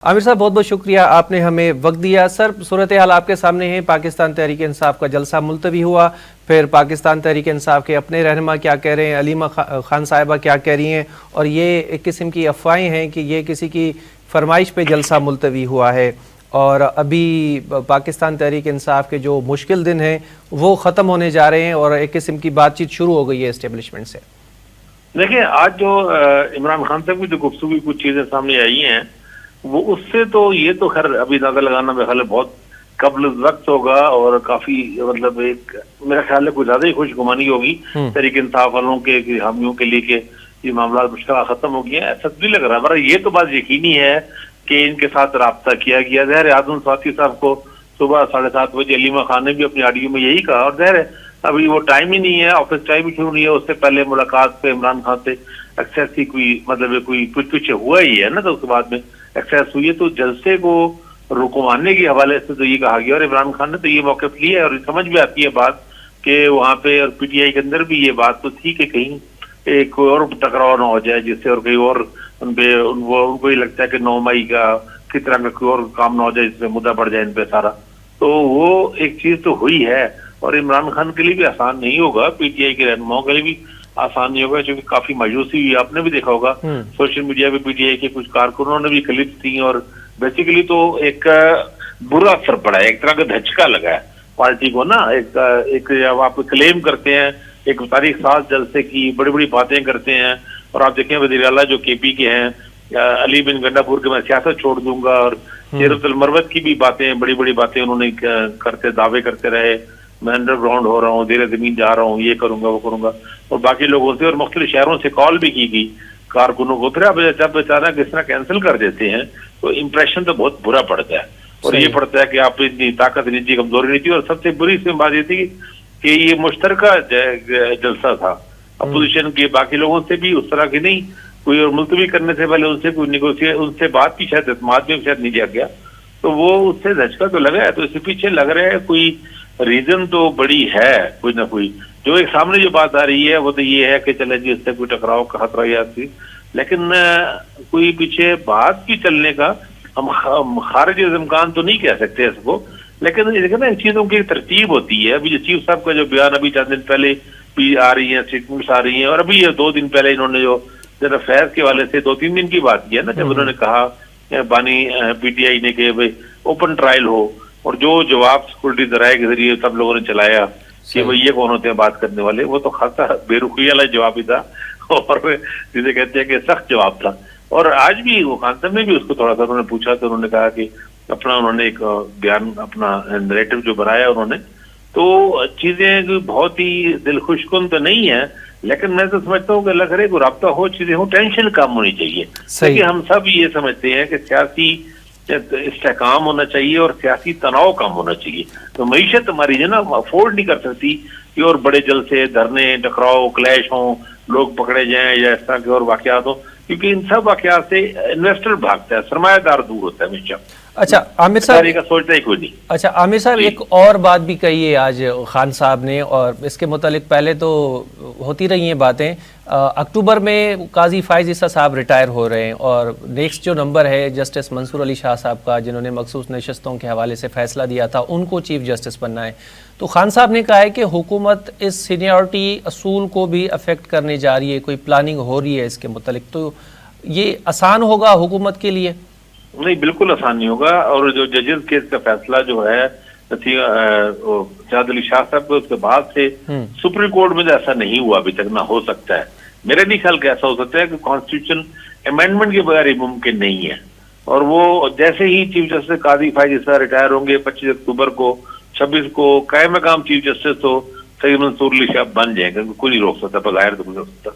आमिर साहब बहुत बहुत शुक्रिया, आपने हमें वक्त दिया। सर, सूरत हाल आपके सामने है। पाकिस्तान तहरीक इंसाफ का जलसा मुलतवी हुआ, फिर पाकिस्तान तहरीक इंसाफ के अपने रहनुमा क्या कह रहे हैं, अलीमा खान साहिबा क्या कह रही हैं, और ये एक किस्म की अफवाहें हैं कि ये किसी की फरमाइश पे जलसा मुलतवी हुआ है। और अभी पाकिस्तान तहरीक इंसाफ के जो मुश्किल दिन हैं वो ख़त्म होने जा रहे हैं और एक किस्म की बातचीत शुरू हो गई है इस्टेब्लिशमेंट से। देखिए, आज जो इमरान खान साहब की जो गुफ्तगू की कुछ चीजें सामने आई हैं, वो उससे तो ये तो खैर अभी अंदाजा लगाना मेरे ख्याल है बहुत कब्ल वक्त होगा और काफी मतलब एक मेरा ख्याल है कुछ ज्यादा ही खुशगुमानी होगी तहरीक इंसाफ वालों के हामियों के लिए कि ये मामला मुश्किल खत्म हो गया। ऐसा नहीं लग रहा, मगर ये तो बात यकीनी है कि इनके साथ राब्ता किया गया। ज़ाहिर है आदम स्वाति साहब को सुबह 7:30 बजे अलीमा खान ने भी अपनी ऑडियो में यही कहा, और ज़ाहिर है अभी वो टाइम ही नहीं है, ऑफिस टाइम ही शुरू नहीं है। उससे पहले मुलाकात पे इमरान खान से एक्सेस की कोई मतलब कोई कुछ हुआ ही है ना, तो उसके बाद में एक्सेस हुई है। तो जलसे को रुकवाने के हवाले से तो ये कहा गया, और इमरान खान ने तो ये मौके लिया है। और समझ में आती है बात कि वहाँ पे और पीटीआई के अंदर भी ये बात तो थी कि कहीं एक कोई और टकराव ना हो जाए जिससे, और कहीं और उनको ही लगता है कि 9 मई की तरह का कोई और काम ना हो जाए जिसमें मुद्दा बढ़ जाए इन पे सारा। तो वो एक चीज तो हुई है, और इमरान खान के लिए भी आसान नहीं होगा, पीटीआई के रहनुमाओं के लिए भी आसान नहीं होगा, क्योंकि काफी मायूसी हुई। आपने भी देखा होगा सोशल मीडिया पे पीटीआई के कुछ कारकुनों ने भी क्लिप थी, और बेसिकली तो एक बुरा असर पड़ा है, एक तरह का धचका लगा है पार्टी को ना। एक जब आप क्लेम करते हैं एक तारीख 7 जलसे की, बड़ी बड़ी बातें करते हैं, और आप देखें वज़ीर आला जो केपी के हैं, अली बिन गंडापुर के मैं सियासत छोड़ दूंगा, और सीरतुल मरवत की भी बातें बड़ी बड़ी बातें उन्होंने करते दावे करते रहे, मैं अंडरग्राउंड हो रहा हूँ, ज़ेरे ज़मीन जा रहा हूँ, ये करूंगा वो करूंगा, और बाकी लोगों से और मुख्तलिफ शहरों से कॉल भी की गई कारकुनों को। फिर अब जब अचानक इस तरह कैंसिल कर देते हैं तो इम्प्रेशन तो बहुत बुरा पड़ता है, और ये पड़ता है कि आप इतनी ताकत नहीं थी, कमजोरी नहीं थी। और सबसे बुरी इसमें बात ये थी कि ये मुश्तरका जलसा था, अपोजिशन के बाकी लोगों से भी उस तरह की नहीं कोई, और मुलतवी करने से पहले उनसे कोई निगोशिएट उनसे बात की शायद इत्मीनान में शायद नहीं किया गया, तो वो उससे झटका तो लगा है। तो इसके पीछे लग रहा है कोई रीजन तो बड़ी है, कोई ना कोई। जो एक सामने जो बात आ रही है वो तो ये है कि चले जी इससे कोई टकराव का खतरा या थी, लेकिन कोई पीछे बात की चलने का हम खारिज इम्कान तो नहीं कह सकते इसको। लेकिन देखिए ना, इन चीजों की तरतीब होती है। अभी जो चीफ साहब का जो बयान अभी चंद दिन पहले भी आ रही है, स्टेटमेंट्स आ रही हैं, और अभी ये 2 दिन पहले इन्होंने जो जरा फैज के वाले से 2-3 दिन की बात की है ना, जब उन्होंने कहा बानी पीटीआई ने कि भाई ओपन ट्रायल हो, और जो जवाब सिक्योरिटी जराये के जरिए सब लोगों ने चलाया कि भाई ये कौन होते हैं बात करने वाले, वो तो खासा बेरुखी वाला जवाब ही था, और जिसे कहते हैं कि सख्त जवाब था। और आज भी वो खान साहब ने भी उसको थोड़ा सा उन्होंने पूछा, तो उन्होंने कहा कि अपना उन्होंने एक बयान अपना नैरेटिव जो बनाया उन्होंने, तो चीजें बहुत ही दिलखुशकुन तो नहीं है, लेकिन मैं तो समझता हूँ कि लग रहा है कोई राब्ता हो, चीजें हो, टेंशन कम होनी चाहिए। क्योंकि हम सब ये समझते हैं कि सियासी इस्तेहकाम होना चाहिए और सियासी तनाव कम होना चाहिए। तो मईशत हमारी जो ना अफोर्ड नहीं कर सकती कि और बड़े जलसे, धरने, टकराव, क्लैश हों, लोग पकड़े जाएं या इस तरह के और वाकयात हो, क्योंकि इन सब वाकयात से इन्वेस्टर भागता है, सरमायादार दूर होता है हमेशा। अच्छा आमिर साहब, का सोचता ही कोई नहीं। अच्छा आमिर साहब, एक और बात भी कही है आज खान साहब ने, और इसके मुतालिक पहले तो होती रही हैं बातें। अक्टूबर में काजी फाइज ईसा साहब रिटायर हो रहे हैं, और नेक्स्ट जो नंबर है जस्टिस मंसूर अली शाह साहब का, जिन्होंने मखसूस नशस्तों के हवाले से फैसला दिया था, उनको चीफ जस्टिस बनना है। तो खान साहब ने कहा है कि हुकूमत इस सीनियरिटी असूल को भी अफेक्ट करने जा रही है, कोई प्लानिंग हो रही है इसके मुतालिक। तो ये आसान होगा हुकूमत के लिए? नहीं, बिल्कुल आसान नहीं होगा। और जो जजेस केस का फैसला जो है जाद अली शाह साहब को, उसके बाद से सुप्रीम कोर्ट में ऐसा नहीं हुआ अभी तक, ना हो सकता है। मेरे नहीं ख्याल कि ऐसा हो सकता है कि कॉन्स्टिट्यूशन अमेंडमेंट के बगैर मुमकिन नहीं है। और वो जैसे ही चीफ जस्टिस काजी फाइज ईसा रिटायर होंगे 25 अक्टूबर को, 26 को कायम मकाम चीफ जस्टिस तो सैयद मंसूर अली शाह बन जाएंगे, कोई नहीं रोक सकता, बगैर तो कोई रोक सकता।